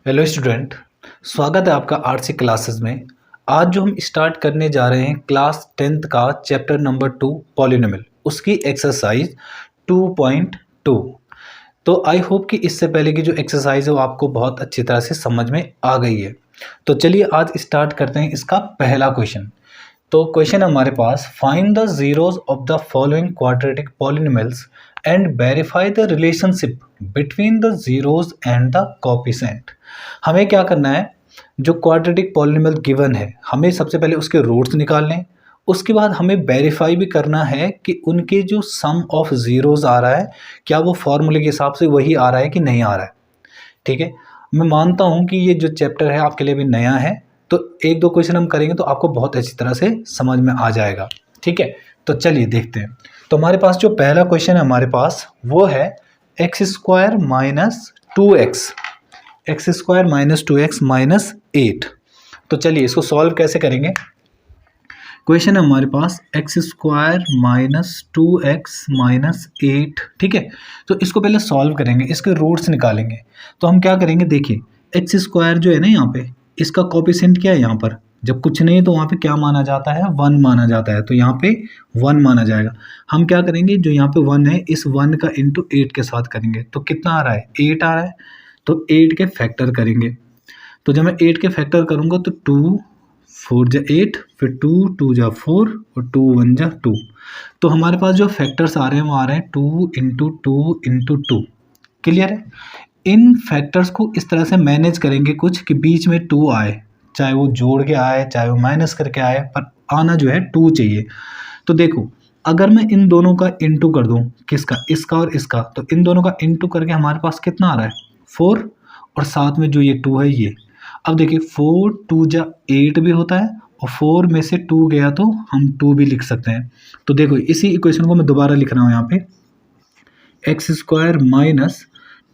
Hello student, स्वागत है आपका आरसी क्लासेस में। आज जो हम स्टार्ट करने जा रहे हैं क्लास 10th का चैप्टर नंबर 2 पॉलिनोमियल, उसकी एक्सरसाइज 2.2। तो आई होप कि इससे पहले की जो एक्सरसाइज है वो आपको बहुत अच्छी तरह से समझ में आ गई है। तो चलिए आज स्टार्ट करते हैं इसका पहला क्वेश्चन। तो क्वेश्चन हमारे पास, find the zeros of the following quadratic polynomials and verify the relationship between the zeros and the coefficient. हमें क्या करना है, जो क्वाड्रेटिक पॉलिनोमियल गिवन है हमें सबसे पहले उसके रूट्स निकालने हैं। उसके बाद हमें वेरीफाई भी करना है कि उनके जो सम ऑफ जीरोस आ रहा है क्या वो फॉर्मूले के हिसाब से वही आ रहा है कि नहीं आ रहा है। ठीक है, मैं मानता हूँ कि ये जो चैप्टर है आपके लिए भी नया है, तो एक दो क्वेश्चन हम करेंगे तो आपको बहुत अच्छी तरह से समझ में आ जाएगा। ठीक है, तो चलिए देखते हैं। तो हमारे पास जो पहला क्वेश्चन है हमारे पास वो है X square minus 2x, x square minus 2x minus 8। तो चलिए इसको सॉल्व कैसे करेंगे। क्वेश्चन है हमारे पास x square minus 2x minus 8। ठीक है, तो इसको पहले सॉल्व करेंगे, इसके रूट्स निकालेंगे। तो हम क्या करेंगे, देखिए एक्स स्क्वायर जो है ना यहाँ पे, इसका कोएफिशिएंट क्या है, यहाँ पर जब कुछ नहीं है तो वहाँ पे क्या माना जाता है, 1 माना जाता है। तो यहाँ पे 1 माना जाएगा। हम क्या करेंगे, जो यहाँ पे 1 है इस 1 का इंटू 8 के साथ करेंगे तो कितना आ रहा है, 8 आ रहा है। तो 8 के फैक्टर करेंगे। तो जब मैं 8 के फैक्टर करूँगा तो 2 4 जा 8, फिर 2 2 जा 4 और 2 1 जा 2। तो हमारे पास जो फैक्टर्स आ रहे हैं वो आ रहे हैं 2 इंटू 2 इंटू 2। क्लियर है। इन फैक्टर्स को इस तरह से मैनेज करेंगे कुछ कि बीच में 2 आए, चाहे वो जोड़ के आए चाहे वो माइनस करके आए, पर आना जो है 2 चाहिए। तो देखो, अगर मैं इन दोनों का इंटू कर दूं, किसका, इसका और इसका, तो इन दोनों का इंटू करके हमारे पास कितना आ रहा है, 4, और साथ में जो ये 2 है ये। अब देखिए 4 2 जा 8 भी होता है, और 4 में से 2 गया तो हम 2 भी लिख सकते हैं। तो देखो इसी इक्वेशन को मैं दोबारा लिख रहा हूँ यहाँ पे, x square minus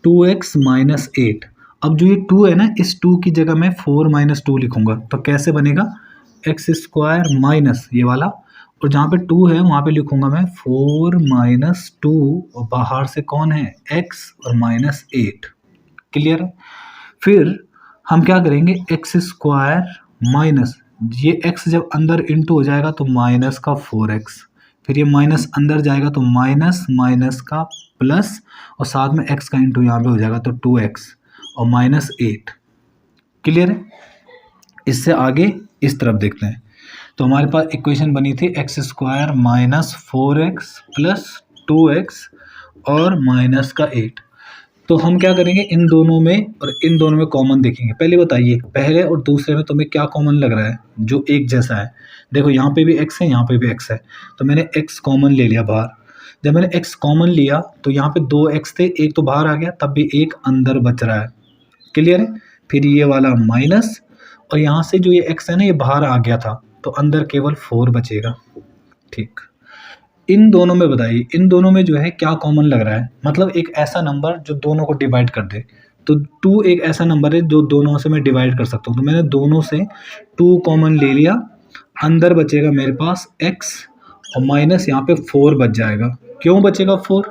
2x minus 8। अब जो ये 2 है ना, इस 2 की जगह मैं 4 माइनस 2 लिखूंगा। तो कैसे बनेगा, एक्स स्क्वायर माइनस ये वाला, और जहाँ पे 2 है वहाँ पे लिखूंगा मैं 4 माइनस 2, और बाहर से कौन है, x और माइनस 8। क्लियर है। फिर हम क्या करेंगे, एक्स स्क्वायर माइनस, ये x जब अंदर इंटू हो जाएगा तो माइनस का 4x, फिर ये माइनस अंदर जाएगा तो माइनस माइनस का प्लस, और साथ में x का इंटू यहाँ पे हो जाएगा तो 2x और माइनस 8। क्लियर है। इससे आगे इस तरफ देखते हैं। तो हमारे पास इक्वेशन बनी थी x square minus 4x plus 2x और माइनस का 8। तो हम क्या करेंगे, इन दोनों में और इन दोनों में कॉमन देखेंगे। पहले बताइए, पहले और दूसरे में तुम्हें क्या कॉमन लग रहा है जो एक जैसा है। देखो यहाँ पे भी x है, यहाँ पे भी x है, तो मैंने x कॉमन ले लिया बाहर। जब मैंने x कॉमन लिया तो यहाँ पे 2x थे, एक तो बाहर आ गया, तब भी एक अंदर बच रहा है। क्लियर है। फिर ये वाला माइनस, और यहाँ से जो ये x है ना ये बाहर आ गया था, तो अंदर केवल 4 बचेगा। ठीक, इन दोनों में बताइए, इन दोनों में जो है क्या कॉमन लग रहा है, मतलब एक ऐसा नंबर जो दोनों को डिवाइड कर दे। तो 2 एक ऐसा नंबर है जो दोनों से मैं डिवाइड कर सकता हूँ। तो मैंने दोनों से 2 कॉमन ले लिया, अंदर बचेगा मेरे पास x, और माइनस यहाँ पे 4 बच जाएगा। क्यों बचेगा 4,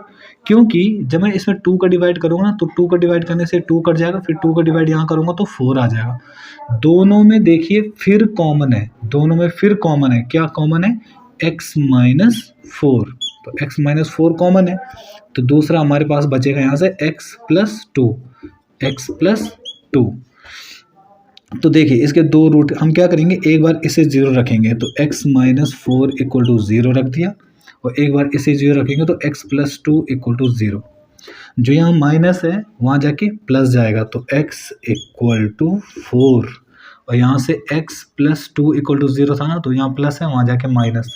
क्योंकि जब मैं इसमें 2 का डिवाइड करूँगा ना, तो 2 का डिवाइड करने से 2 कट जाएगा, फिर 2 का डिवाइड यहाँ करूँगा तो 4 आ जाएगा। दोनों में देखिए फिर कॉमन है, दोनों में फिर कॉमन है, क्या कॉमन है, x माइनस 4। तो x माइनस 4 कॉमन है, तो दूसरा हमारे पास बचेगा यहाँ से x प्लस 2, x प्लस 2। तो देखिए इसके दो रूट, हम क्या करेंगे, एक बार इसे 0 रखेंगे तो x माइनस 4 इक्वल टू 0 रख दिया, और एक बार इसे 0 रखेंगे तो x प्लस 2 इक्वल टू 0। जो यहाँ माइनस है वहाँ जाके प्लस जाएगा, तो x इक्वल टू 4, और यहाँ से x प्लस 2 इक्वल टू 0 था ना, तो यहाँ प्लस है वहाँ जाके माइनस,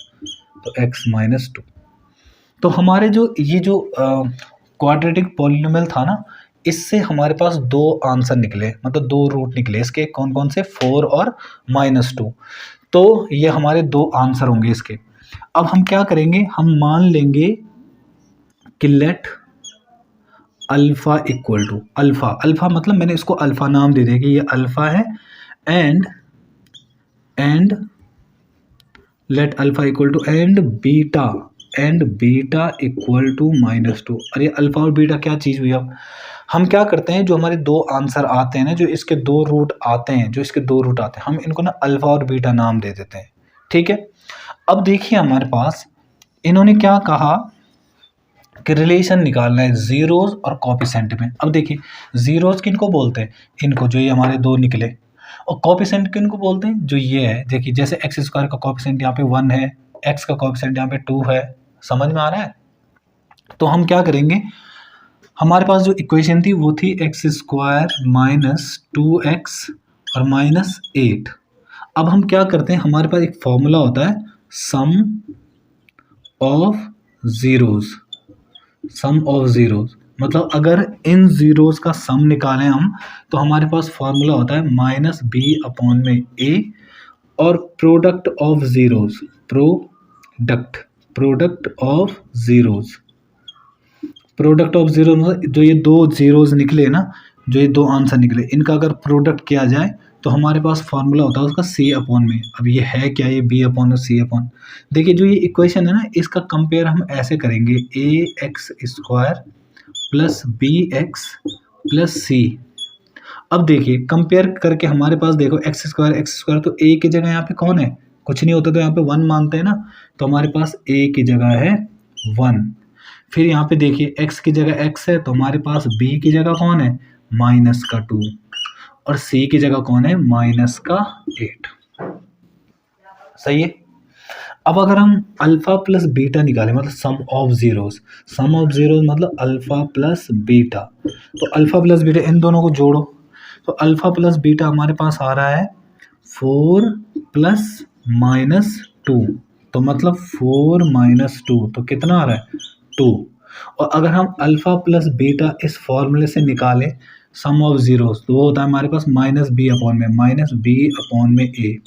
तो x माइनस 2। तो हमारे जो ये जो क्वाड्रेटिक पॉलिनोमियल था ना, इससे हमारे पास 2 आंसर निकले, मतलब 2 रूट निकले इसके। कौन कौन से, 4 और माइनस 2। तो ये हमारे 2 आंसर होंगे इसके। अब हम क्या करेंगे, हम मान लेंगे कि let alpha equal to alpha, alpha मतलब मैंने इसको अल्फा नाम दे दिया कि ये अल्फा है, and let alpha equal to and beta equal to minus 2। अरे अल्फा और बीटा क्या चीज़ हुई। अब हम क्या करते हैं, जो हमारे दो आंसर आते हैं ना, जो इसके दो रूट आते हैं, हम इनको ना अल्फा और बीटा नाम दे देते हैं। ठीक है, अब देखिए हमारे पास इन्होंने क्या कहा कि रिलेशन निकालना है जीरोज और कोफिशिएंट में। अब देखिए जीरोज किनको बोलते हैं, इनको, जो ये हमारे दो निकले, और कोफिशिएंट किनको बोलते हैं, जो ये है। देखिए जैसे एक्स स्क्वायर का कोफिशिएंट यहाँ पे 1 है, एक्स का कोफिशिएंट यहाँ पे 2 है। समझ में आ रहा है? तो हम क्या करेंगे, हमारे पास जो इक्वेशन थी वो थी एक्स स्क्वायर माइनस 2x और माइनस 8। अब हम क्या करते हैं, हमारे पास एक फॉर्मूला होता है सम ऑफ ज़ीरोज़। मतलब अगर इन ज़ीरोज़ का सम निकालें हम, तो हमारे पास फॉर्मूला होता है माइनस बी अपॉन में ए, और product of zeros, product of zeros मतलब जो ये दो ज़ीरोज़ निकले ना, जो ये दो आंसर निकले, इनका अगर प्रोडक्ट किया जाए तो हमारे पास फॉर्मूला होता है उसका सी अपॉन में। अब ये है क्या, ये बी अपॉन और सी अपॉन। देखिए जो ये इक्वेशन है ना, इसका कंपेयर हम ऐसे करेंगे, a x square plus b x plus c. अब देखिए कंपेयर करके हमारे पास देखो एक्स स्क्वायर, तो ए की जगह यहाँ पे कौन है, कुछ नहीं होता तो यहाँ पे 1 मानते हैं ना, तो हमारे पास ए की जगह है 1। फिर यहाँ पे देखिए x की जगह x है, तो हमारे पास b की जगह कौन है, माइनस का 2, और c की जगह कौन है, माइनस का 8। सही है। अब अगर हम अल्फा प्लस बीटा निकालें, मतलब सम ऑफ जीरोस मतलब अल्फा प्लस बीटा, तो अल्फा प्लस बीटा इन दोनों को जोड़ो, तो अल्फा प्लस बीटा हमारे पास आ रहा है 4 प्लस माइनस 2, तो मतलब 4 माइनस 2, तो कितना आ रहा है 2। और अगर हम अल्फा प्लस बीटा इस फॉर्मूले से निकालें सम ऑफ जीरोस, तो वो होता है हमारे पास माइनस बी अपॉन में ए।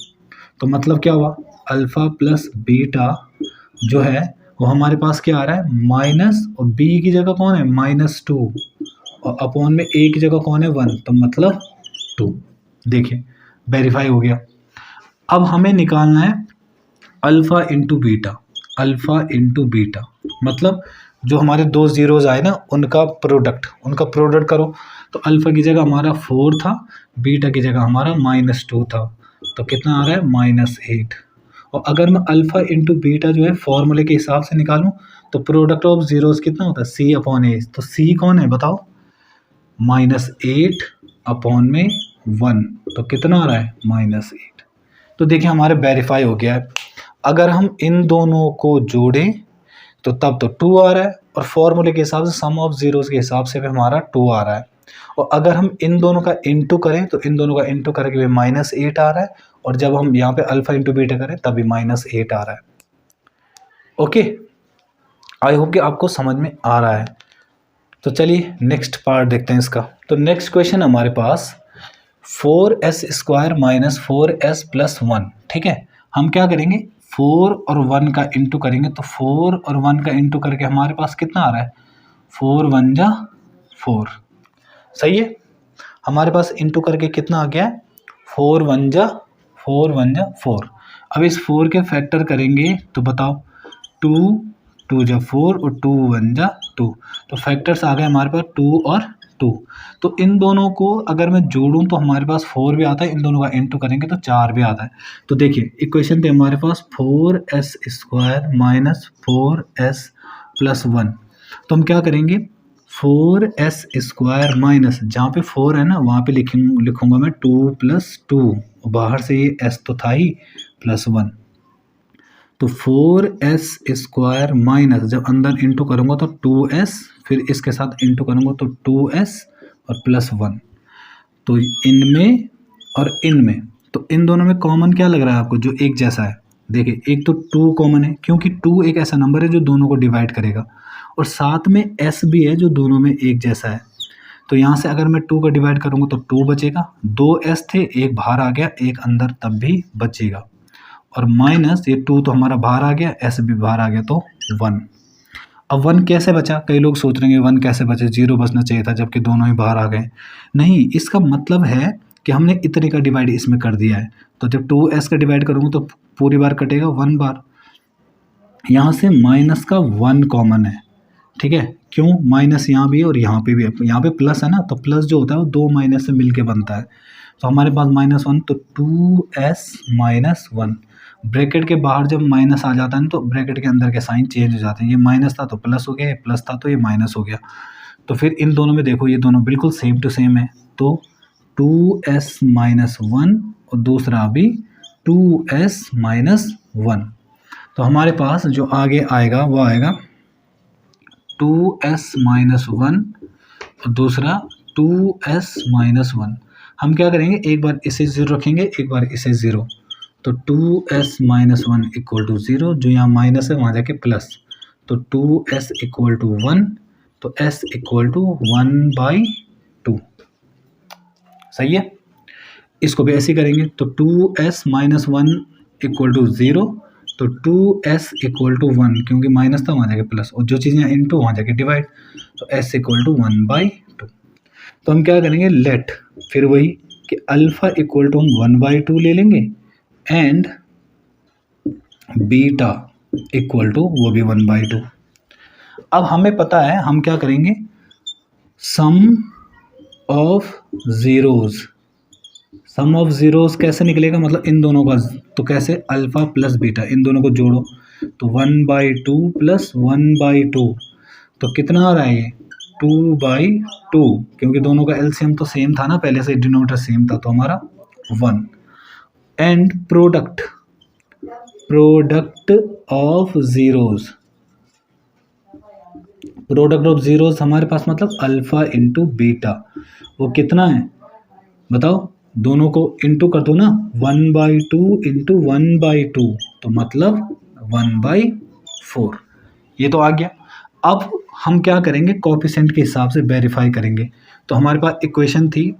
तो मतलब क्या हुआ, अल्फा प्लस बीटा जो है वो हमारे पास क्या आ रहा है, माइनस, और बी की जगह कौन है, माइनस 2, और अपॉन में ए की जगह कौन है 1, तो मतलब 2। देखिए वेरीफाई हो गया। अब हमें निकालना है अल्फा इंटू बीटा, मतलब जो हमारे दो जीरोज आए ना, उनका प्रोडक्ट करो। तो अल्फा की जगह हमारा 4 था, बीटा की जगह हमारा माइनस 2 था, तो कितना आ रहा है, माइनस 8। और अगर मैं अल्फा इंटू बीटा जो है फॉर्मूले के हिसाब से निकालूं, तो प्रोडक्ट ऑफ जीरोज कितना होता है, सी अपॉन ए। तो सी कौन है बताओ, माइनस 8 अपॉन में 1, तो कितना आ रहा है, माइनस 8। तो देखिए हमारे वेरीफाई हो गया है। अगर हम इन दोनों को जोड़ें तो तब तो 2 आ रहा है, और फॉर्मूले के हिसाब से सम ऑफ जीरोस के हिसाब से भी हमारा 2 आ रहा है। और अगर हम इन दोनों का इंटू करें, तो इन दोनों का इंटू करके भी माइनस 8 आ रहा है, और जब हम यहाँ पे अल्फा इंटू बीटा करें तब भी माइनस 8 आ रहा है। ओके, आई होप कि आपको समझ में आ रहा है। तो चलिए नेक्स्ट पार्ट देखते हैं इसका। तो नेक्स्ट क्वेश्चन हमारे पास 4s square minus 4s plus 1। ठीक है, हम क्या करेंगे, 4 और 1 का इंटू करेंगे, तो 4 और 1 का इंटू करके हमारे पास कितना आ रहा है, 4 1 जा 4। सही है, हमारे पास इंटू करके कितना आ गया है, 4 1 जा 4। अब इस 4 के फैक्टर करेंगे तो बताओ, 2 2 जा 4 और 2 1 जा 2, तो फैक्टर्स आ गए हमारे पास 2 और 2। तो इन दोनों को अगर मैं जोड़ूं तो हमारे पास 4 भी आता है, इन दोनों का इंटू करेंगे तो 4 भी आता है। तो देखिए इक्वेशन पे हमारे पास 4s square minus 4s plus 1। तो हम क्या करेंगे, 4s स्क्वायर माइनस, जहाँ पे 4 है ना वहाँ पे लिखूंगा मैं 2 प्लस 2, बाहर से ये s तो था ही, प्लस 1। तो 4s स्क्वायर माइनस, जब अंदर इंटू करूँगा तो 2s, फिर इसके साथ इंटू करूँगा तो 2s और प्लस 1। तो इनमें और इनमें, तो इन दोनों में कॉमन क्या लग रहा है आपको, जो एक जैसा है। देखिए एक तो 2 कॉमन है, क्योंकि 2 एक ऐसा नंबर है जो दोनों को डिवाइड करेगा, और साथ में s भी है जो दोनों में एक जैसा है। तो यहाँ से अगर मैं 2 का डिवाइड करूँगा तो 2 बचेगा, 2s थे, एक बाहर आ गया, एक अंदर तब भी बचेगा, और माइनस ये 2 तो हमारा बाहर आ गया, s भी बाहर आ गया, तो 1। अब 1 कैसे बचा, कई लोग सोच रहे हैं 1 कैसे बचे, 0 बचना चाहिए था जबकि दोनों ही बाहर आ गए। नहीं, इसका मतलब है कि हमने इतने का डिवाइड इसमें कर दिया है, तो जब 2s का डिवाइड करूँगा तो पूरी बार कटेगा 1 बार। यहाँ से माइनस का 1 कॉमन है, ठीक है, क्यों, माइनस यहाँ भी है और यहाँ पे भी है, यहाँ पे प्लस है ना, तो प्लस जो होता है वो दो माइनस से मिलके बनता है। तो हमारे पास -1, तो 2s-1, ब्रैकेट के बाहर जब माइनस आ जाता है ना तो ब्रैकेट के अंदर के साइन चेंज हो जाते हैं। ये माइनस था तो प्लस हो गया, ये प्लस था तो ये माइनस हो गया। तो फिर इन दोनों में देखो ये दोनों बिल्कुल सेम टू सेम है, तो 2s-1 और दूसरा भी 2s-1। तो हमारे पास जो आगे आएगा वो आएगा 2s-1 और दूसरा 2s-1। हम क्या करेंगे, एक बार इसे 0 रखेंगे, एक बार इसे 0, तो 2s-1 इक्वल टू 0, जो यहाँ माइनस है वहाँ जाके प्लस, तो 2s इक्वल टू 1, तो s इक्वल टू 1/2। सही है। इसको भी ऐसे करेंगे, तो 2s-1 इक्वल टू 0, तो 2s इक्वल टू 1, क्योंकि माइनस था वहाँ जाके प्लस, और जो चीज़ यहाँ इंटू वहाँ जाके डिवाइड, तो s इक्वल टू 1/2। तो हम क्या करेंगे, लेट, फिर वही कि अल्फ़ा इक्वल टू हम 1/2 ले लेंगे एंड बीटा इक्वल टू वो भी 1/2। अब हमें पता है हम क्या करेंगे, sum of zeros. Sum of zeros कैसे निकलेगा, मतलब इन दोनों का, तो कैसे, अल्फ़ा प्लस बीटा, इन दोनों को जोड़ो, तो 1/2 प्लस 1/2, तो कितना आ रहा है ये 2/2, क्योंकि दोनों का एलसीएम तो सेम था ना, पहले से डिनोमिनेटर सेम था, तो हमारा 1। And product of zeros, product of zeros हमारे पास मतलब अल्फ़ा इंटू बीटा, वो कितना है बताओ, दोनों को इंटू कर दो ना, 1/2 इंटू 1/2, तो मतलब 1/4। ये तो आ गया। अब हम क्या करेंगे, कोएफिशिएंट के हिसाब से वेरीफाई करेंगे। तो हमारे पास इक्वेशन थी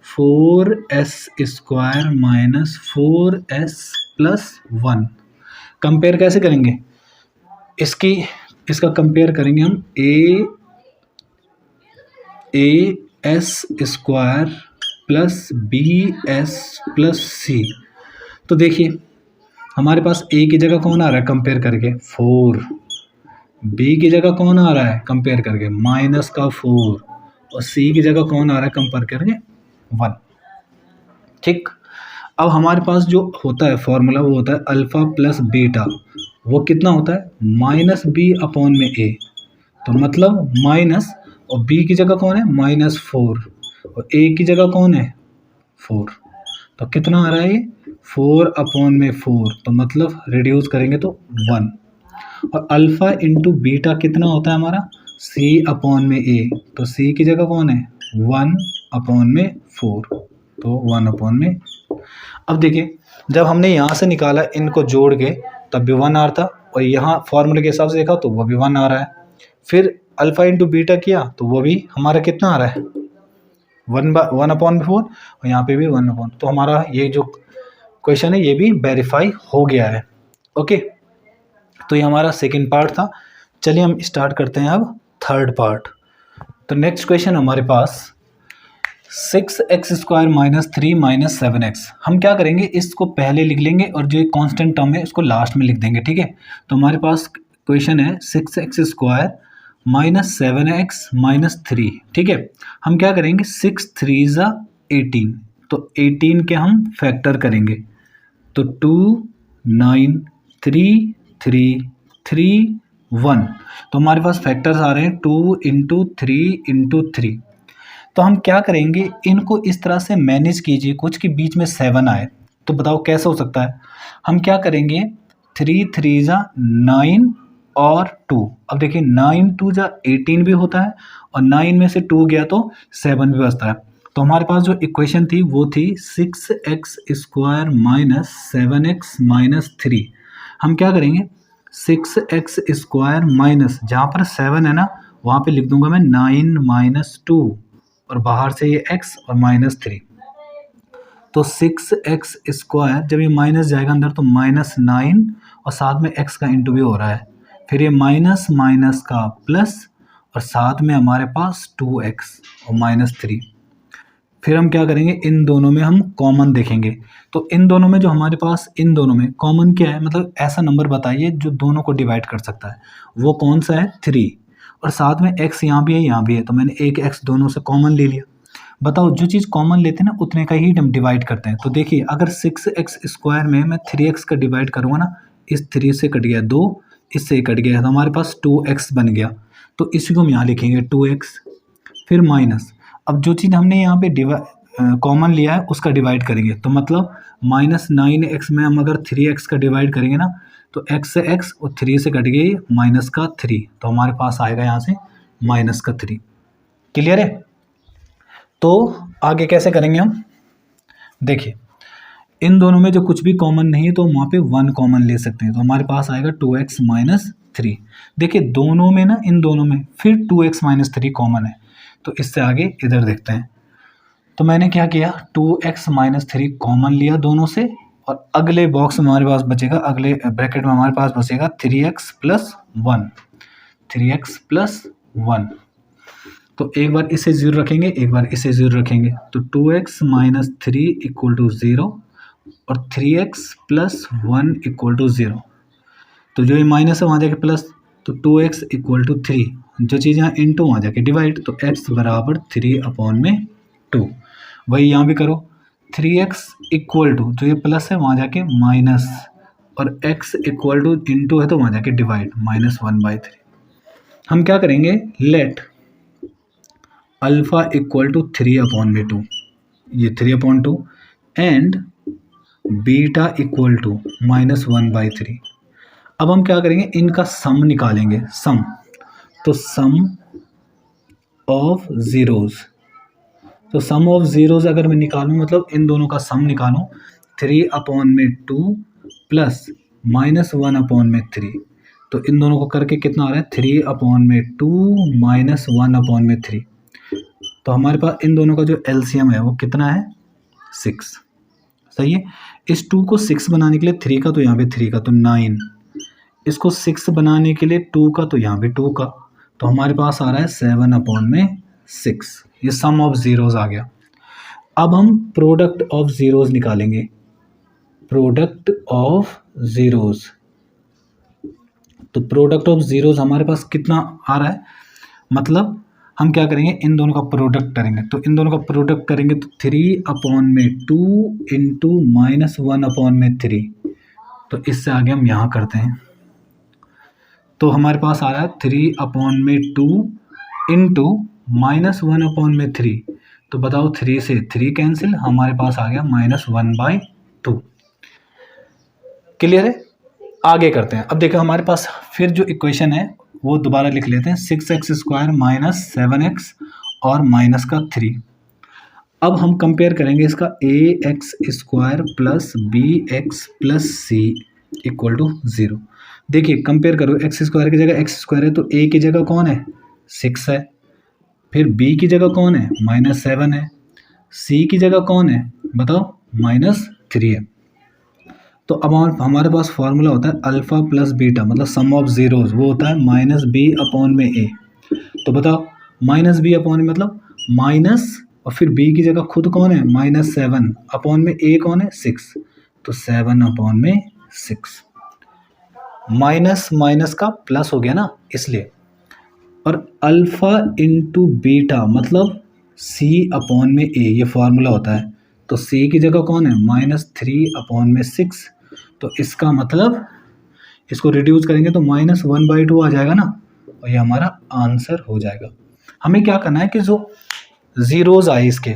4s² minus 4s plus 1। Compare कैसे करेंगे, इसका कंपेयर करेंगे हम as² plus bs plus c। तो देखिए हमारे पास a की जगह कौन आ रहा है कंपेयर करके 4, b की जगह कौन आ रहा है कंपेयर करके माइनस का 4, और c की जगह कौन आ रहा है कंपेयर करके 1। ठीक, अब हमारे पास जो होता है फॉर्मूला वो होता है अल्फ़ा प्लस बीटा, वो कितना होता है -b/a, तो मतलब माइनस, और b की जगह कौन है -4, और a की जगह कौन है 4, तो कितना आ रहा है ये 4/4, तो मतलब रिड्यूस करेंगे तो 1। और अल्फ़ा इंटू बीटा कितना होता है हमारा c/a, तो c की जगह कौन है 1/4, तो 1/। अब देखिए जब हमने यहाँ से निकाला इनको जोड़ के तब भी 1 आ रहा था, और यहाँ फॉर्मूले के हिसाब से देखा तो वो भी 1 आ रहा है। फिर अल्फ़ा इंटू बीटा किया तो वो भी हमारा कितना आ रहा है 1/4, और यहाँ पे भी 1/4, तो हमारा ये जो क्वेश्चन है ये भी वेरीफाई हो गया है। ओके, तो ये हमारा सेकंड पार्ट था। चलिए हम स्टार्ट करते हैं अब थर्ड पार्ट। तो नेक्स्ट क्वेश्चन हमारे पास 6x² माइनस 3 माइनस 7x। हम क्या करेंगे, इसको पहले लिख लेंगे और जो कांस्टेंट टर्म है उसको लास्ट में लिख देंगे। ठीक है, तो हमारे पास क्वेश्चन है 6x² माइनस 7x माइनस 3। ठीक है, हम क्या करेंगे 6 3 18, तो 18 के हम फैक्टर करेंगे, तो 2 9 3 3 3 1, तो हमारे पास फैक्टर्स आ रहे हैं 2 इंटू 3 इंटू 3। तो हम क्या करेंगे, इनको इस तरह से मैनेज कीजिए कुछ के बीच में 7 आए, तो बताओ कैसे हो सकता है। हम क्या करेंगे 3 3 9 और 2, अब देखिए 9 2 18 भी होता है, और 9 में से 2 गया तो 7 भी बचता है। तो हमारे पास जो इक्वेशन थी वो थी 6x² माइनस 7x माइनस 3। हम क्या करेंगे 6x² माइनस, जहाँ पर 7 है ना वहाँ पे लिख दूंगा मैं 9 माइनस 2, और बाहर से ये x और माइनस 3, तो 6x² जब ये माइनस जाएगा अंदर तो -9, और साथ में x का इंटू भी हो रहा है, फिर ये माइनस माइनस का प्लस, और साथ में हमारे पास 2x और -3। फिर हम क्या करेंगे, इन दोनों में हम कॉमन देखेंगे, तो इन दोनों में जो हमारे पास इन दोनों में कॉमन क्या है, मतलब ऐसा नंबर बताइए जो दोनों को डिवाइड कर सकता है, वो कौन सा है 3, और साथ में x यहाँ भी है यहाँ भी है, तो मैंने एक x दोनों से कॉमन ले लिया। बताओ जो चीज़ कॉमन लेते हैं ना उतने का ही हम डिवाइड करते हैं। तो देखिए अगर 6x² में मैं 3x का डिवाइड करूँगा ना, इस 3 से कट गया 2, इससे कट गया तो हमारे पास 2x बन गया। तो इसी को हम यहाँ लिखेंगे 2x, फिर माइनस, अब जो चीज़ हमने यहाँ पे कॉमन लिया है उसका डिवाइड करेंगे, तो मतलब -9x में हम अगर 3x का डिवाइड करेंगे ना, तो x से x और 3 से कट गई -3, तो हमारे पास आएगा यहाँ से -3। क्लियर है? तो आगे कैसे करेंगे हम, देखिए इन दोनों में जो कुछ भी कॉमन नहीं है तो वहाँ पे 1 कॉमन ले सकते हैं, तो हमारे पास आएगा 2x - 3। देखिए दोनों में ना, इन दोनों में फिर 2x - 3 कॉमन है, तो इससे आगे इधर देखते हैं। तो मैंने क्या किया, 2x - 3 कॉमन लिया दोनों से, और अगले बॉक्स में हमारे पास बचेगा, अगले ब्रैकेट में हमारे पास बचेगा 3x + 1, 3x + 1। तो एक बार इसे 0 रखेंगे, एक बार इसे 0 रखेंगे, तो 2x - 3 = 0 और 3x + 1 = 0। तो जो ये माइनस है वहाँ जाके प्लस, तो 2x = 3, जो चीज़ यहाँ इंटू वहाँ जाके डिवाइड, तो x = 3/2। वही यहाँ भी करो, 3x = जो ये प्लस है वहाँ जाके माइनस, और x = इंटू है तो वहाँ जाके डिवाइड, -1/3। हम क्या करेंगे, लेट अल्फ़ा = 3/2, ये 3/2, एंड बीटा = -1/3। अब हम क्या करेंगे, इनका सम निकालेंगे, सम, तो सम ऑफ ज़ीरोज़, तो सम ऑफ ज़ीरोज़ अगर मैं निकालूँ, मतलब इन दोनों का सम निकालूँ, 3/2 प्लस -1/3, तो इन दोनों को करके कितना आ रहा है, 3/2 -1/3। तो हमारे पास इन दोनों का जो एलसीएम है वो कितना है, 6। सही है। इस 2 को 6 बनाने के लिए 3 का, तो यहाँ पे 3 का, तो 9। इसको 6 बनाने के लिए 2 का, तो यहाँ पे 2 का, तो हमारे पास आ रहा है 7/6। ये सम ऑफ ज़ीरोज़ आ गया। अब हम प्रोडक्ट ऑफ ज़ीरोज़ निकालेंगे, प्रोडक्ट ऑफ ज़ीरोज़। तो प्रोडक्ट ऑफ ज़ीरोज़ हमारे पास कितना आ रहा है, मतलब हम क्या करेंगे, इन दोनों का प्रोडक्ट करेंगे, तो इन दोनों का प्रोडक्ट करेंगे तो 3/2 इंटू -1/3, तो इससे आगे हम यहाँ करते हैं, तो हमारे पास आ रहा है 3/2 इंटू -1/3, तो बताओ 3 से 3 कैंसिल, हमारे पास आ गया -1/2। क्लियर है? आगे करते हैं। अब देखो हमारे पास फिर जो इक्वेशन है वो दोबारा लिख लेते हैं, 6x² - 7x और -3। अब हम कंपेयर करेंगे इसका, ax² + bx + c = 0। देखिए कंपेयर करो, x² की जगह x² है, तो a की जगह कौन है, 6 है, फिर b की जगह कौन है, -7 है, c की जगह कौन है बताओ, -3 है। तो अब हमारे पास फार्मूला होता है अल्फ़ा प्लस बीटा, मतलब सम ऑफ ज़ीरोज़, वो होता है -b/a। तो बताओ -b/a मतलब माइनस, और फिर b की जगह खुद कौन है, -7/a कौन है, 6, तो 7/6। माइनस माइनस का प्लस हो गया ना, इसलिए। और अल्फ़ा इंटू बीटा मतलब c/a, ये फार्मूला होता है, तो c की जगह कौन है, -3/6, तो इसका मतलब इसको रिड्यूस करेंगे तो -1/2 आ जाएगा ना, और ये हमारा आंसर हो जाएगा। हमें क्या करना है कि जो ज़ीरोज़ आए इसके,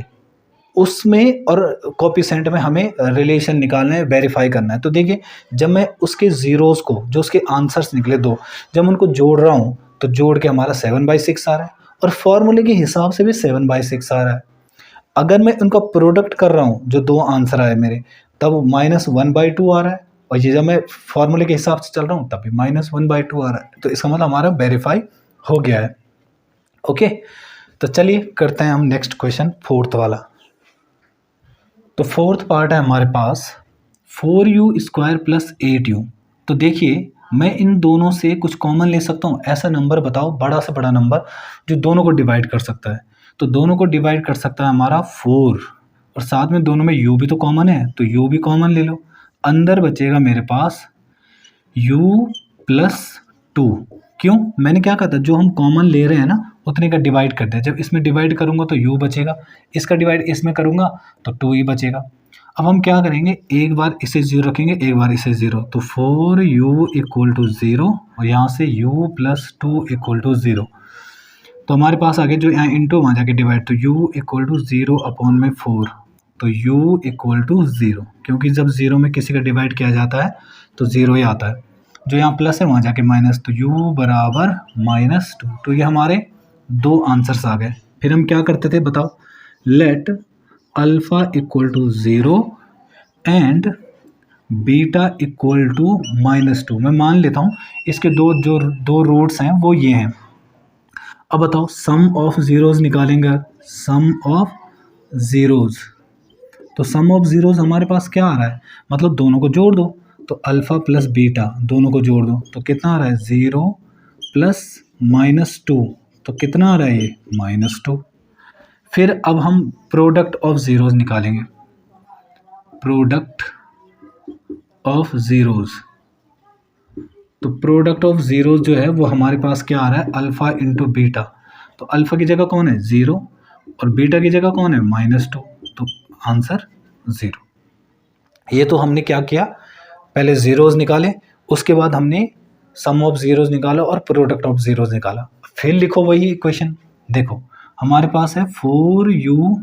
उसमें और कोफिशिएंट में हमें रिलेशन निकालना है, वेरीफाई करना है। तो देखिए जब मैं उसके ज़ीरोज़ को, जो उसके आंसर्स निकले 2, जब उनको जोड़ रहा हूँ तो जोड़ के हमारा 7/6 आ रहा है, और फॉर्मूले के हिसाब से भी 7/6 आ रहा है। अगर मैं उनका प्रोडक्ट कर रहा हूँ, जो 2 आंसर आए मेरे, तब -1/2 आ रहा है, और ये जब मैं फॉर्मूले के हिसाब से चल रहा हूँ तब भी -1/2 आ रहा है। तो इसका मतलब हमारा वेरीफाई हो गया है। ओके, तो चलिए करते हैं हम नेक्स्ट क्वेश्चन, 4th वाला। तो 4th पार्ट है हमारे पास 4u² + 8u। तो देखिए मैं इन दोनों से कुछ कॉमन ले सकता हूँ, ऐसा नंबर बताओ, बड़ा से बड़ा नंबर जो दोनों को डिवाइड कर सकता है। तो दोनों को डिवाइड कर सकता है हमारा 4, और साथ में दोनों में u भी तो कॉमन है, तो u भी कॉमन ले लो। अंदर बचेगा मेरे पास u + 2, क्यों, मैंने क्या कहा था, जो हम कॉमन ले रहे हैं ना उतने का डिवाइड कर दिया। जब इसमें डिवाइड करूँगा तो u बचेगा, इसका डिवाइड इसमें करूँगा तो 2e बचेगा। अब हम क्या करेंगे, एक बार इसे 0 रखेंगे, एक बार इसे 0, तो 4u इक्वल टू 0 और यहाँ से u प्लस 2 इक्वल टू 0। तो हमारे पास आगे जो यहाँ इंटू वहाँ जाके डिवाइड, तो u इक्वल टू 0 अपॉन में 4, तो u इक्वल टू 0, क्योंकि जब 0 में किसी का डिवाइड किया जाता है तो 0 ही आता है। जो यहाँ प्लस है वहाँ जाके माइनस, तो u बराबर -2। तो ये हमारे दो आंसर्स आ गए। फिर हम क्या करते थे बताओ, let alpha equal to 0 and beta equal to -2। मैं मान लेता हूँ इसके दो रूट्स हैं वो ये हैं। अब बताओ सम ऑफ ज़ीरोज़ निकालेंगे, सम ऑफ ज़ीरोज़, तो सम ऑफ ज़ीरोज़ हमारे पास क्या आ रहा है, मतलब दोनों को जोड़ दो, तो अल्फ़ा प्लस बीटा दोनों को जोड़ दो तो कितना आ रहा है 0 प्लस -2, तो कितना आ रहा है ये -2। फिर अब हम प्रोडक्ट ऑफ ज़ीरोज़ निकालेंगे, प्रोडक्ट ऑफ ज़ीरोज़, तो प्रोडक्ट ऑफ ज़ीरोज़ जो है वो हमारे पास क्या आ रहा है, अल्फ़ा इंटू बीटा, तो अल्फ़ा की जगह कौन है 0 और बीटा की जगह कौन है -2, तो आंसर 0। ये तो हमने क्या किया, पहले ज़ीरोज़ निकाले, उसके बाद हमने सम ऑफ ज़ीरोज़ निकाला और प्रोडक्ट ऑफ ज़ीरोज़ निकाला। फिर लिखो वही इक्वेशन, देखो हमारे पास है 4u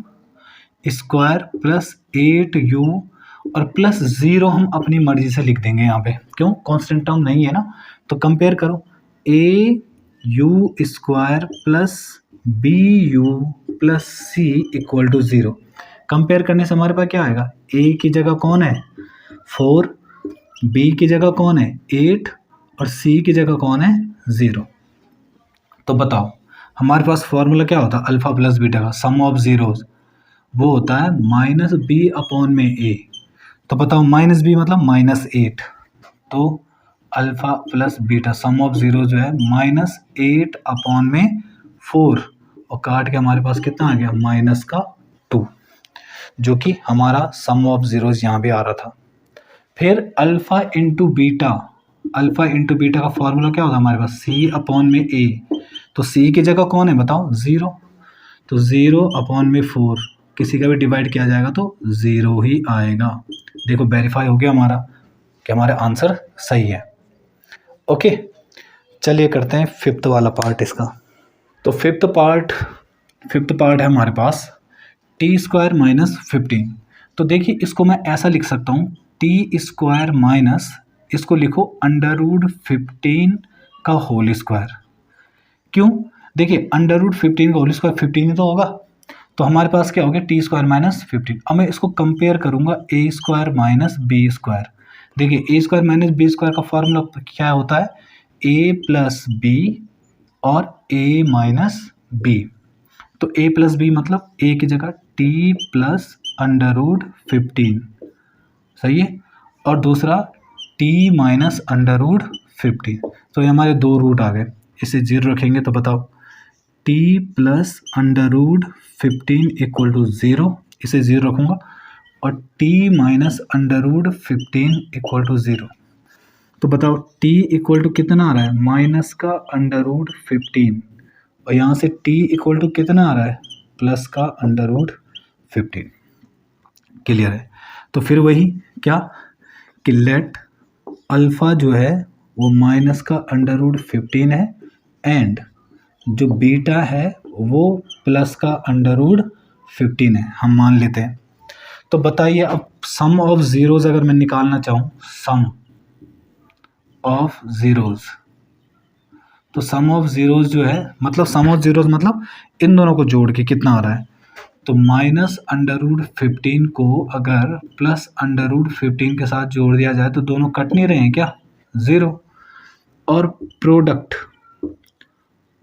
स्क्वायर प्लस 8u और प्लस 0 हम अपनी मर्जी से लिख देंगे यहाँ पे, क्यों, कांस्टेंट टर्म नहीं है ना। तो कंपेयर करो, a u square plus B U plus C equal to 0। Compare करने से हमारे पास क्या आएगा, a की जगह कौन है 4, b की जगह कौन है 8 और c की जगह कौन है 0। तो बताओ हमारे पास फॉर्मूला क्या होता है अल्फ़ा प्लस बीटा का, सम ऑफ ज़ीरोज़, वो होता है -b अपॉन में a। तो बताओ -b मतलब -8, तो alpha plus beta some of zero जो है -8 अपॉन में 4 और काट के हमारे पास कितना आ गया -2, जो कि हमारा सम ऑफ ज़ीरोज़ यहाँ पे आ रहा था। फिर alpha into beta, alpha into beta का फॉर्मूला क्या होगा हमारे पास c अपॉन में a, तो c की जगह कौन है बताओ 0, तो 0 अपॉन में 4, किसी का भी डिवाइड किया जाएगा तो 0 ही आएगा। देखो वेरीफाई हो गया हमारा कि हमारा आंसर सही है। ओके, चलिए करते हैं फिफ्थ वाला पार्ट इसका। तो फिफ्थ पार्ट है हमारे पास t² माइनस 15। तो देखिए इसको मैं ऐसा लिख सकता हूँ t² माइनस, इसको लिखो √15 का होल स्क्वायर। क्यों, देखिए √15 का होल स्क्वायर 15 ही तो होगा, तो हमारे पास क्या हो गया t² माइनस 15। अब मैं इसको कंपेयर करूंगा a² माइनस b²। देखिए a² माइनस b² का फॉर्मूला क्या होता है, a प्लस b और a माइनस b। तो a प्लस b मतलब a की जगह t प्लस √15, सही है, और दूसरा t माइनस √15। तो ये हमारे दो रूट आ गए, इसे 0 रखेंगे तो बताओ t प्लस √15 इक्वल टू 0, इसे 0 रखूँगा, और t माइनस √15 इक्वल टू 0। तो बताओ t इक्वल टू कितना आ रहा है, माइनस का √15, और यहाँ से t इक्वल टू कितना आ रहा है, प्लस का √15। क्लियर है। तो फिर वही क्या कि लेट अल्फ़ा जो है वो माइनस का √15 है एंड जो बीटा है वो प्लस का √15 है, हम मान लेते हैं। तो बताइए अब सम ऑफ ज़ीरोज़ अगर मैं निकालना चाहूँ, सम ऑफ ज़ीरोज़, तो सम ऑफ ज़ीरोज़ जो है मतलब सम ऑफ ज़ीरोज़ मतलब इन दोनों को जोड़ के कितना आ रहा है, तो माइनस √15 को अगर प्लस √15 के साथ जोड़ दिया जाए तो दोनों कट नहीं रहे हैं क्या, 0। और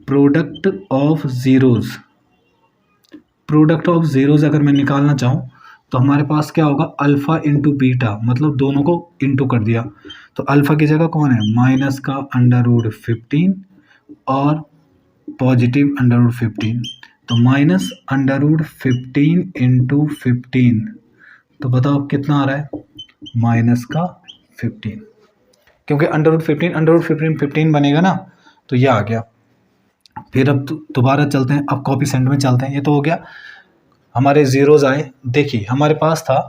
product of zeros, product of zeros अगर मैं निकालना चाहूँ तो हमारे पास क्या होगा, अल्फ़ा इंटू बीटा, मतलब दोनों को इंटू कर दिया, तो अल्फ़ा की जगह कौन है माइनस का √15 और पॉजिटिव √15, तो माइनस √15 इंटू 15, तो बताओ कितना आ रहा है माइनस का 15, क्योंकि √15 15 बनेगा ना, तो ये आ गया। फिर अब दोबारा चलते हैं, अब कोएफिशिएंट में चलते हैं। ये तो हो गया, हमारे ज़ीरोज़ आए। देखिए हमारे पास था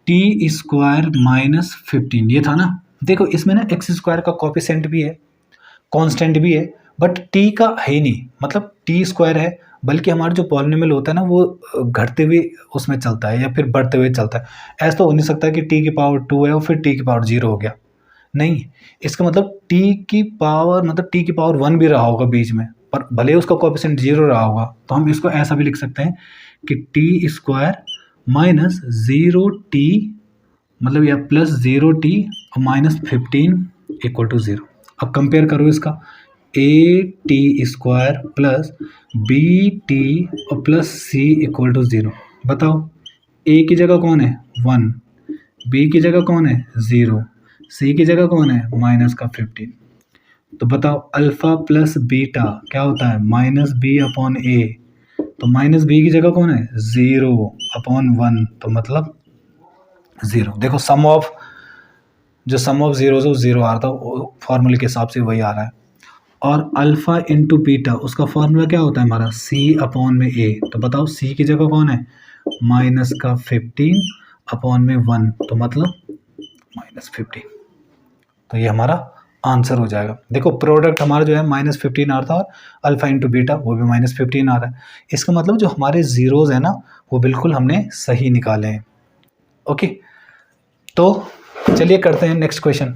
टी स्क्वायर माइनस 15, ये था ना। देखो इसमें ना एक्स स्क्वायर का कोएफिशिएंट भी है, कांस्टेंट भी है, बट टी का है ही नहीं, मतलब टी स्क्वायर है, बल्कि हमारा जो पॉलिनोमियल होता है ना वो घटते हुए उसमें चलता है या फिर बढ़ते हुए चलता है। ऐसा तो हो नहीं सकता कि टी की पावर 2 है और फिर टी की पावर 0 हो गया, नहीं। इसका मतलब टी की पावर, मतलब टी की पावर 1 भी रहा होगा बीच में, पर भले उसका कोएफिशिएंट 0 रहा होगा। तो हम इसको ऐसा भी लिख सकते हैं कि टी स्क्वायर माइनस 0t, मतलब या प्लस 0t और माइनस 15 इक्वल टू 0। अब कंपेयर करो इसका, A T square plus B T और प्लस सी इक्वल टू 0। बताओ ए की जगह कौन है 1, बी की जगह कौन है 0, सी की जगह कौन है माइनस का 15। तो बताओ अल्फ़ा प्लस बीटा क्या होता है माइनस बी अपॉन ए, तो माइनस बी की जगह कौन है 0 अपॉन 1, तो मतलब 0। देखो सम ऑफ जीरोज़ वो 0 आ रहा था, फॉर्मूले के हिसाब से वही आ रहा है। और अल्फ़ा इंटू बीटा उसका फॉर्मूला क्या होता है हमारा सी अपॉन में ए, तो बताओ सी की जगह कौन है माइनस का 15 अपॉन में 1, तो मतलब माइनस 15। तो ये हमारा आंसर हो जाएगा। देखो प्रोडक्ट हमारा जो है माइनस 15 आ रहा था और अल्फ़ा इंटू बीटा वो भी माइनस 15 आ रहा है। इसका मतलब जो हमारे ज़ीरोज़ हैं ना वो बिल्कुल हमने सही निकाले हैं। ओके, तो चलिए करते हैं नेक्स्ट क्वेश्चन।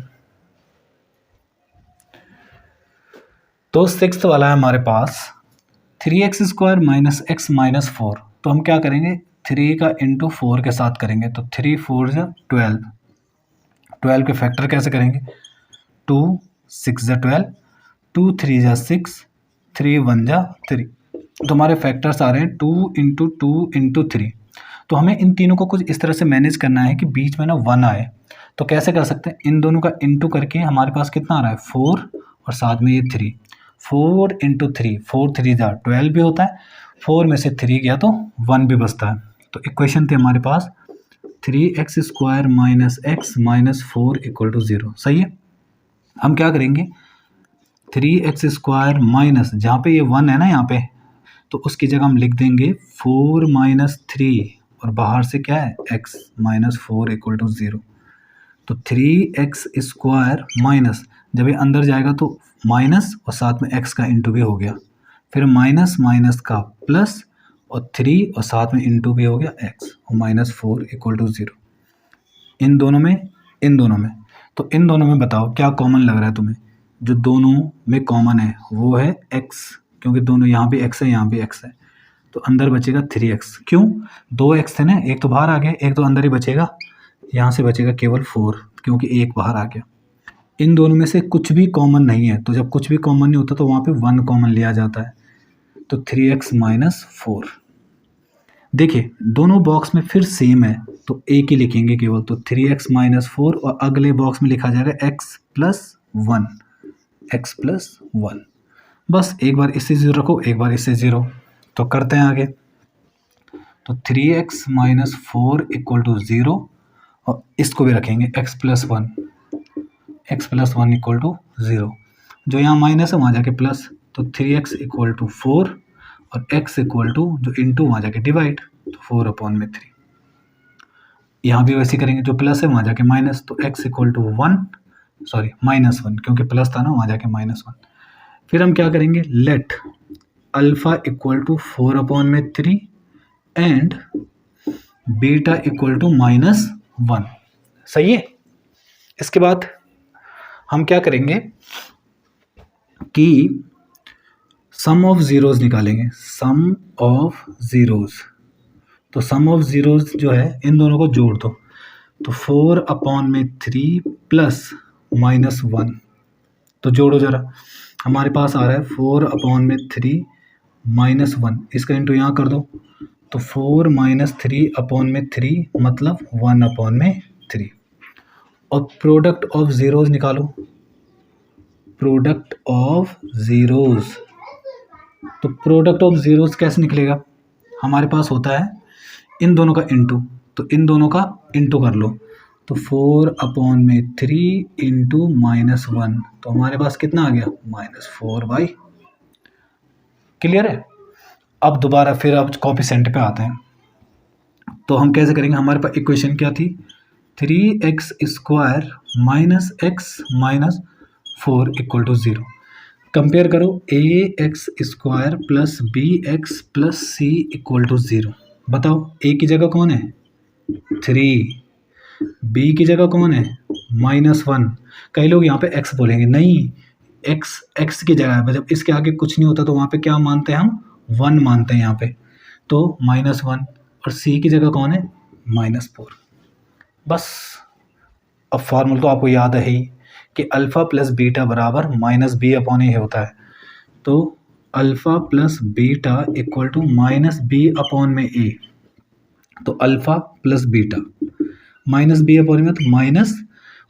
तो सिक्स्थ वाला है हमारे पास 3x square minus X minus 4। तो हम क्या करेंगे 3 का इंटू 4 के साथ करेंगे, तो 3 4 जा 12, 12 के फैक्टर कैसे करेंगे 2 6 जा 12, 2 3 जा 6, 3 1 जा 3। तो हमारे फैक्टर्स आ रहे हैं 2 इंटू 2 इंटू 3। तो हमें इन तीनों को कुछ इस तरह से मैनेज करना है कि बीच में ना 1 आए। तो कैसे कर सकते हैं, इन दोनों का इंटू करके हमारे पास कितना आ रहा है 4 और साथ में ये 3, 4 इंटू 3, 4 3 जा 12 भी होता है, 4 में से 3 गया तो 1 भी बचता है। तो इक्वेशन थी हमारे पास 3x square minus X minus 4 equal to 0। सही है। हम क्या करेंगे 3x स्क्वायर माइनस, जहाँ पे ये 1 है ना यहाँ पे, तो उसकी जगह हम लिख देंगे 4 माइनस 3 और बाहर से क्या है x माइनस 4 इक्वल टू 0। तो 3x स्क्वायर माइनस, जब ये अंदर जाएगा तो माइनस और साथ में x का इंटू भी हो गया, फिर माइनस माइनस का प्लस और 3 और साथ में इंटू भी हो गया x और माइनस 4 इक्वल टू 0। इन दोनों में तो इन दोनों में बताओ क्या कॉमन लग रहा है तुम्हें। जो दोनों में कॉमन है वो है x, क्योंकि दोनों यहाँ भी x है यहाँ भी x है, तो अंदर बचेगा 3x। क्यों 2x थे ना, एक तो बाहर आ गया, एक तो अंदर ही बचेगा, यहाँ से बचेगा केवल 4 क्योंकि एक बाहर आ गया। इन दोनों में से कुछ भी कॉमन नहीं है, तो जब कुछ भी कॉमन नहीं होता तो वहाँ पे 1 कॉमन लिया जाता है, तो 3x माइनस 4। देखिए दोनों बॉक्स में फिर सेम है तो एक ही लिखेंगे केवल, तो 3x माइनस 4 और अगले बॉक्स में लिखा जाएगा x प्लस 1, x प्लस 1। बस एक बार इससे 0 रखो, एक बार इससे 0। तो करते हैं आगे, तो 3x माइनस 4 इक्वल टू 0 और इसको भी रखेंगे x plus 1, x plus 1 equal to 0। जो यहाँ माइनस है वहाँ जाके प्लस, तो 3x इक्वल टू 4 और x इक्वल टू जो इंटू वहाँ जाके डिवाइड, तो 4 अपॉन में 3। यहाँ भी वैसे करेंगे, जो प्लस है वहाँ जाके माइनस, तो x equal to 1, sorry minus 1 क्योंकि प्लस था ना वहाँ जाके माइनस 1। फिर हम क्या करेंगे let alpha equal to 4 upon में 3 and beta equal to minus 1। सही है। इसके बाद हम क्या करेंगे कि सम ऑफ ज़ीरोज़ निकालेंगे, सम ऑफ ज़ीरोज़। तो सम ऑफ ज़ीरोज़ जो है इन दोनों को जोड़ दो, तो 4 अपॉन में 3 प्लस माइनस 1। तो जोड़ो ज़रा, हमारे पास आ रहा है 4 अपॉन में 3 माइनस 1, इसका इंटू यहाँ कर दो, तो 4 माइनस 3 अपॉन में 3 मतलब 1 अपॉन में 3। और प्रोडक्ट ऑफ ज़ीरोज़ निकालो, प्रोडक्ट ऑफ ज़ीरोज़। तो प्रोडक्ट ऑफ ज़ीरोज़ कैसे निकलेगा, हमारे पास होता है इन दोनों का इंटू, तो इन दोनों का इंटू कर लो, तो 4/3 इंटू -1, तो हमारे पास कितना आ गया -4/। क्लियर है। अब दोबारा फिर अब कोएफिशिएंट पे आते हैं, तो हम कैसे करेंगे। हमारे पास इक्वेशन क्या थी, 3x² -x -4 = 0। कंपेयर करो, ax² plus bx plus c = 0। बताओ a की जगह कौन है 3, b की जगह कौन है -1। कई लोग यहाँ पे x बोलेंगे, नहीं x की जगह है, जब इसके आगे कुछ नहीं होता तो वहाँ पे क्या मानते हैं हम 1 मानते हैं यहाँ पे, तो -1। और c की जगह कौन है -4। बस अब फॉर्मूला तो आपको याद है ही कि अल्फ़ा प्लस बीटा बराबर -b/a होता है। तो alpha plus beta equal to -b/a। तो अल्फ़ा प्लस बीटा -b/a तो माइनस,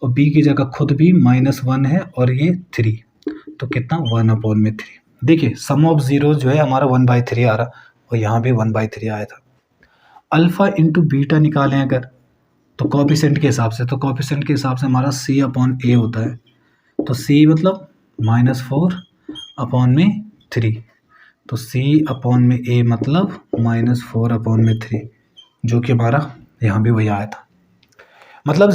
और b की जगह खुद भी -1 है और ये 3, तो कितना 1/3। देखिए सम ऑफ जीरो जो है हमारा 1/3 आ रहा, और यहाँ भी 1/3 आया था। अल्फ़ा इंटू बीटा निकालें अगर, तो कोएफिशिएंट के हिसाब से, तो कोएफिशिएंट के हिसाब से हमारा c/a होता है। तो c मतलब -4/3, तो c/a मतलब -4/3, जो कि हमारा यहाँ भी वही आया था। मतलब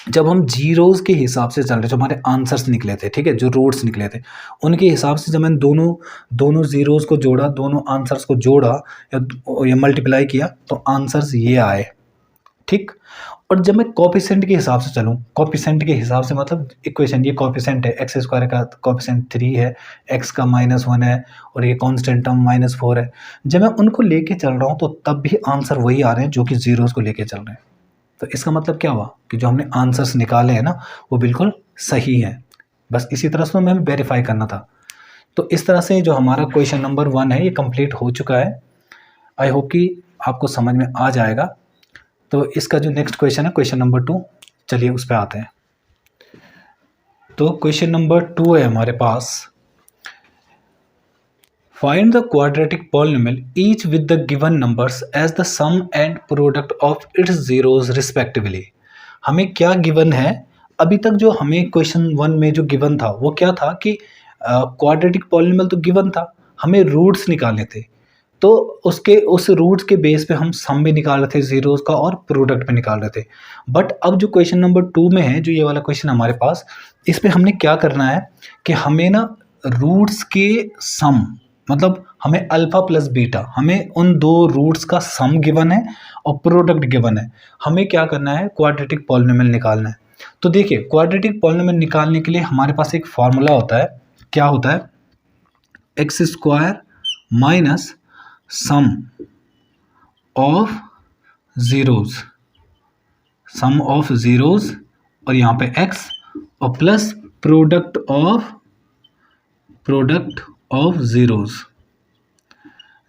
जब हम जीरोस के हिसाब से चल रहे, जो हमारे आंसर्स निकले थे, ठीक है, जो रूट्स निकले थे उनके हिसाब से जब मैंने दोनों जीरोस को जोड़ा, दोनों आंसर्स को जोड़ा या मल्टीप्लाई किया, तो आंसर्स ये आए, ठीक। और जब मैं कोएफिशिएंट के हिसाब से चलूँ, कोएफिशिएंट के हिसाब से मतलब इक्वेशन, ये कोएफिशिएंट है, x² का कोएफिशिएंट 3 है, x का -1 है, और ये कांस्टेंट टर्म -4 है। जब मैं उनको लेके चल रहा हूँ तो तब भी आंसर वही आ रहे हैं जो कि जीरोस को लेके चल रहे हैं। तो इसका मतलब क्या हुआ कि जो हमने आंसर्स निकाले हैं ना वो बिल्कुल सही है। बस इसी तरह से हमें वेरीफाई करना था। तो इस तरह से जो हमारा क्वेश्चन नंबर 1 है ये कंप्लीट हो चुका है। आई होप कि आपको समझ में आ जाएगा। तो इसका जो नेक्स्ट क्वेश्चन है क्वेश्चन नंबर 2, चलिए उस पर आते हैं। तो क्वेश्चन नंबर 2 है हमारे पास, find the quadratic polynomial each with the given numbers as the sum and product of its zeros respectively. हमें क्या गिवन है, अभी तक जो हमें क्वेश्चन 1 में जो गिवन था वो क्या था कि क्वाड्रेटिक पॉलिनोमियल तो गिवन था, हमें रूट्स निकालने थे, तो उस रूट्स के बेस पे हम सम भी निकाल रहे थे जीरोस का और प्रोडक्ट भी निकाल रहे थे। बट अब जो क्वेश्चन नंबर 2 में है, जो ये वाला क्वेश्चन हमारे पास, इस पे हमने क्या करना है कि हमें ना रूट्स के सम, मतलब हमें अल्फा प्लस बीटा, हमें उन दो रूट्स का सम गिवन है और प्रोडक्ट गिवन है। हमें क्या करना है, क्वाड्रेटिक पॉलिनोमियल निकालना है। तो देखिए क्वाड्रेटिक पॉलिनोमियल निकालने के लिए हमारे पास एक फॉर्मूला होता है, क्या होता है, x² minus sum of zeros, और यहाँ पे x, और प्लस प्रोडक्ट ऑफ जीरोस।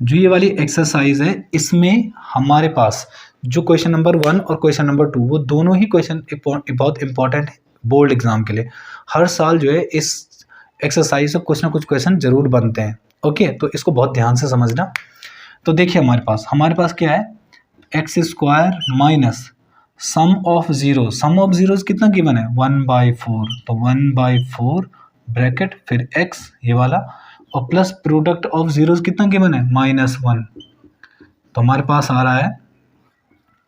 जो ये वाली एक्सरसाइज है इसमें हमारे पास जो क्वेश्चन नंबर 1 और क्वेश्चन नंबर 2 वो दोनों ही क्वेश्चन बहुत इंपॉर्टेंट है बोर्ड एग्जाम के लिए। हर साल जो है इस एक्सरसाइज से कुछ ना कुछ क्वेश्चन जरूर बनते हैं। ओके, तो इसको बहुत ध्यान से समझना। तो देखिए हमारे पास क्या है, x² minus sum of zeros कितना गिवन है 1/4, तो 1/4 ब्रैकेट फिर x ये वाला, और प्लस प्रोडक्ट ऑफ जीरोस कितना गिवन है -1। तो हमारे पास आ रहा है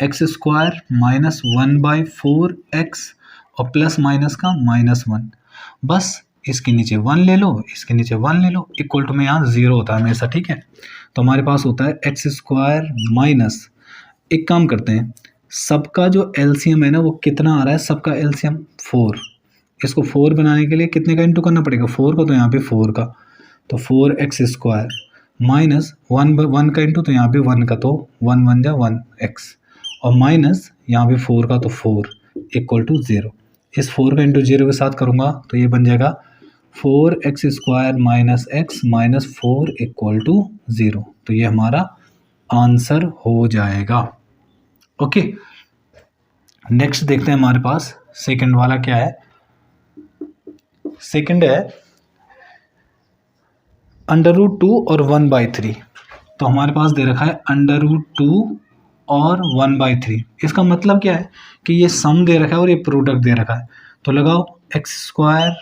x² माइनस 1/4x और प्लस माइनस का -1। बस इसके नीचे 1 ले लो, इसके नीचे 1 ले लो, इक्वल टू में यहाँ 0 होता है हमेशा, ठीक है। तो हमारे पास होता है x² माइनस, एक काम करते हैं, सबका जो एलसीएम है ना वो कितना आ रहा है, सबका एलसीएम 4। इसको 4 बनाने के लिए कितने का इंटू करना पड़ेगा, 4 को, तो यहाँ पे 4 का, तो 4x² माइनस 1 का इंटू, तो यहाँ पे 1 का, तो 1 1 जा 1x, और माइनस यहाँ पे 4 का, तो 4 इक्वल टू 0। इस 4 का इंटू 0 के साथ करूँगा तो ये बन जाएगा 4x² minus x minus 4 equal to 0। तो ये हमारा आंसर हो जाएगा। ओके, नेक्स्ट देखते हैं हमारे पास सेकंड वाला क्या है। सेकंड है √2 और 1/3। तो हमारे पास दे रखा है √2 और 1/3। इसका मतलब क्या है कि ये सम दे रखा है और ये प्रोडक्ट दे रखा है। तो लगाओ x square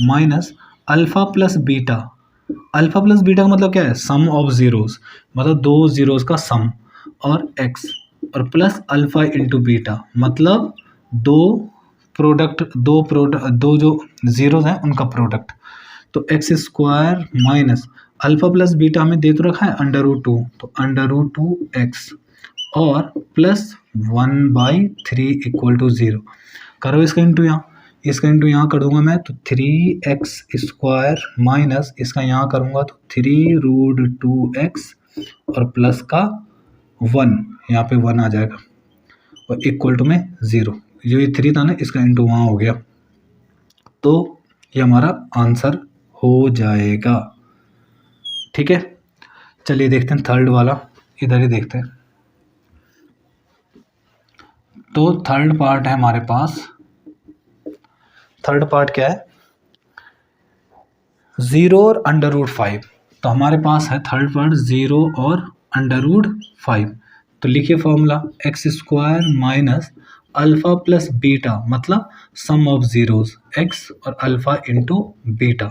minus alpha plus beta. Alpha plus beta का मतलब क्या है, सम ऑफ ज़ीरोज़, मतलब दो ज़ीरोज़ का सम, और एक्स, और प्लस अल्फ़ा इंटू बीटा मतलब दो जो ज़ीरोज़ हैं उनका प्रोडक्ट। तो X square minus alpha plus beta हमें दे तो रखा है √2, तो √2x और प्लस 1/3 इक्वल टू 0। करो इसका इंटू यहाँ कर दूंगा मैं, तो 3x स्क्वायर माइनस इसका यहाँ करूँगा तो 3√2x और प्लस का 1, यहाँ पे 1 आ जाएगा, और इक्वल टू में 0। जो ये 3 था ना, इसका इंटू वहाँ हो गया, तो ये हमारा आंसर हो जाएगा। ठीक है, चलिए देखते हैं थर्ड वाला, इधर ही देखते हैं। तो थर्ड पार्ट है हमारे पास। थर्ड पार्ट क्या है, 0 और √5। तो हमारे पास है थर्ड पार्ट 0 और √5। तो लिखिए formula, X square minus alpha plus beta मतलब सम ऑफ ज़ीरोज़, एक्स और अल्फ़ा इंटू बीटा।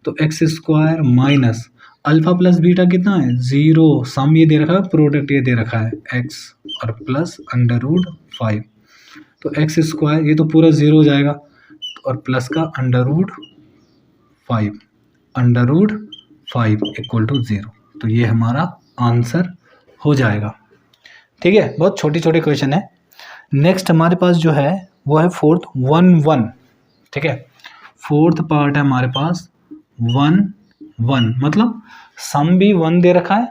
तो X square minus alpha plus beta कितना है, 0, सम ये दे रखा है, प्रोडक्ट ये दे रखा है एक्स, और प्लस √5। तो एक्स स्क्वायर ये तो पूरा 0 हो जाएगा, और प्लस का √5 इक्वल टू 0। तो ये हमारा आंसर हो जाएगा। ठीक है, बहुत छोटी छोटी क्वेश्चन है। नेक्स्ट हमारे पास जो है वो है फोर्थ 1 ठीक है, फोर्थ पार्ट है हमारे पास 1 मतलब सम भी 1 दे रखा है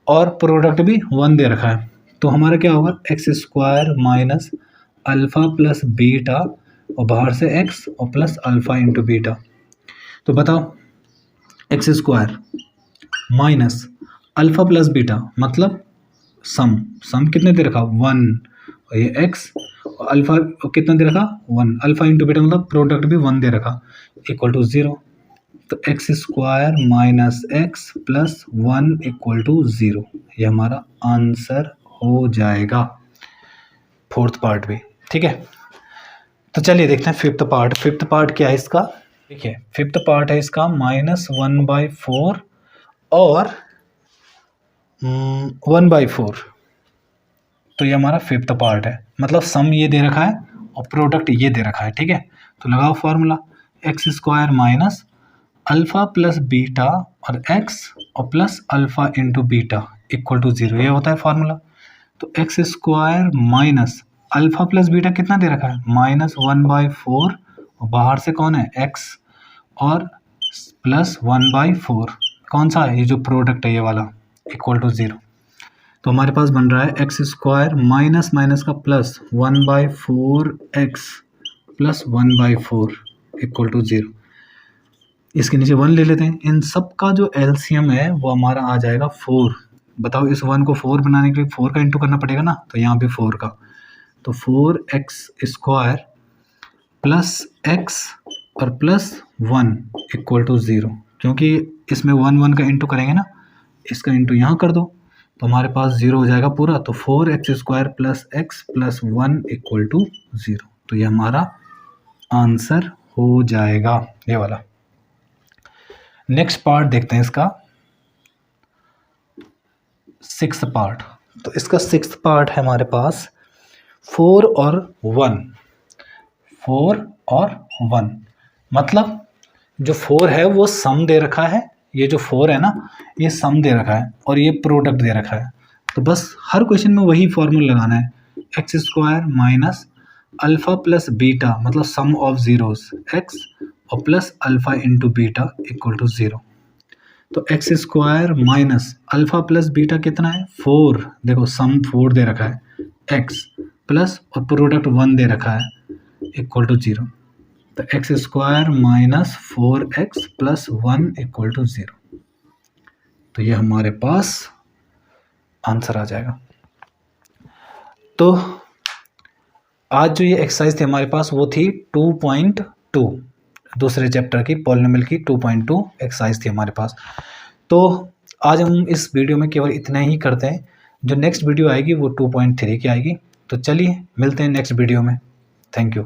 और प्रोडक्ट भी 1 दे रखा है। तो हमारा क्या होगा, x square minus alpha plus beta, और बाहर से एक्स और प्लस अल्फ़ा इंटू बीटा। तो बताओ, x square minus alpha plus beta मतलब सम कितने दे रखा, 1, और ये एक्स और अल्फ़ा कितना दे रखा, 1, अल्फ़ा इंटू बीटा मतलब प्रोडक्ट भी 1 दे रखा, इक्वल टू 0। तो X square minus X plus 1 equal to 0, ये हमारा आंसर हो जाएगा फोर्थ पार्ट भी। ठीक है, तो चलिए देखते हैं फिफ्थ पार्ट। फिफ्थ पार्ट क्या है इसका, देखिए फिफ्थ पार्ट है इसका -1/4 और 1/4। तो ये हमारा फिफ्थ पार्ट है, मतलब सम ये दे रखा है और प्रोडक्ट ये दे रखा है। ठीक है, तो लगाओ formula, X square minus alpha plus beta और एक्स और plus alpha into beta equal to 0, ये होता है फॉर्मूला। तो X square minus alpha plus beta कितना दे रखा है, -1/4, और बाहर से कौन है, एक्स, और प्लस 1/4 कौन सा है, ये जो प्रोडक्ट है ये वाला, इक्वल टू 0। तो हमारे पास बन रहा है एक्स स्क्वायर माइनस माइनस का plus 1/4x plus 1/4 equal to 0। इसके नीचे 1 ले लेते हैं। इन सब का जो एलसीएम है वो हमारा आ जाएगा 4। बताओ, इस 1 को 4 बनाने के लिए 4 का इंटू करना पड़ेगा ना, तो यहाँ भी 4 का, तो 4x स्क्वायर प्लस x और प्लस 1 इक्वल टू 0। क्योंकि इसमें 1 का इंटू करेंगे ना, इसका इंटू यहाँ कर दो तो हमारे पास 0 हो जाएगा पूरा। तो 4x square plus x plus 1 equal to 0। तो ये हमारा आंसर हो जाएगा, ये वाला। नेक्स्ट पार्ट देखते हैं इसका, सिक्स्थ पार्ट। तो इसका सिक्स्थ पार्ट है हमारे पास 4 और 1 मतलब जो 4 है वो सम दे रखा है, ये जो 4 है ना ये सम दे रखा है और ये प्रोडक्ट दे रखा है। तो बस हर क्वेश्चन में वही फॉर्मूला लगाना है, X square minus alpha plus beta मतलब सम ऑफ ज़ीरोस, एक्स और plus alpha into beta equal to 0। तो X square minus alpha plus beta कितना है, 4, देखो सम 4 दे रखा है, एक्स प्लस और प्रोडक्ट 1 दे रखा है इक्वल टू 0। तो X square minus 4x plus 1 equal to 0। तो ये हमारे पास आंसर आ जाएगा। तो आज जो ये एक्सरसाइज थी हमारे पास वो थी 2.2, दूसरे चैप्टर की पॉलिनोमियल की 2.2 एक्सरसाइज थी हमारे पास। तो आज हम इस वीडियो में केवल इतना ही करते हैं। जो नेक्स्ट वीडियो आएगी वो 2.3 की आएगी। तो चलिए मिलते हैं नेक्स्ट वीडियो में। Thank you.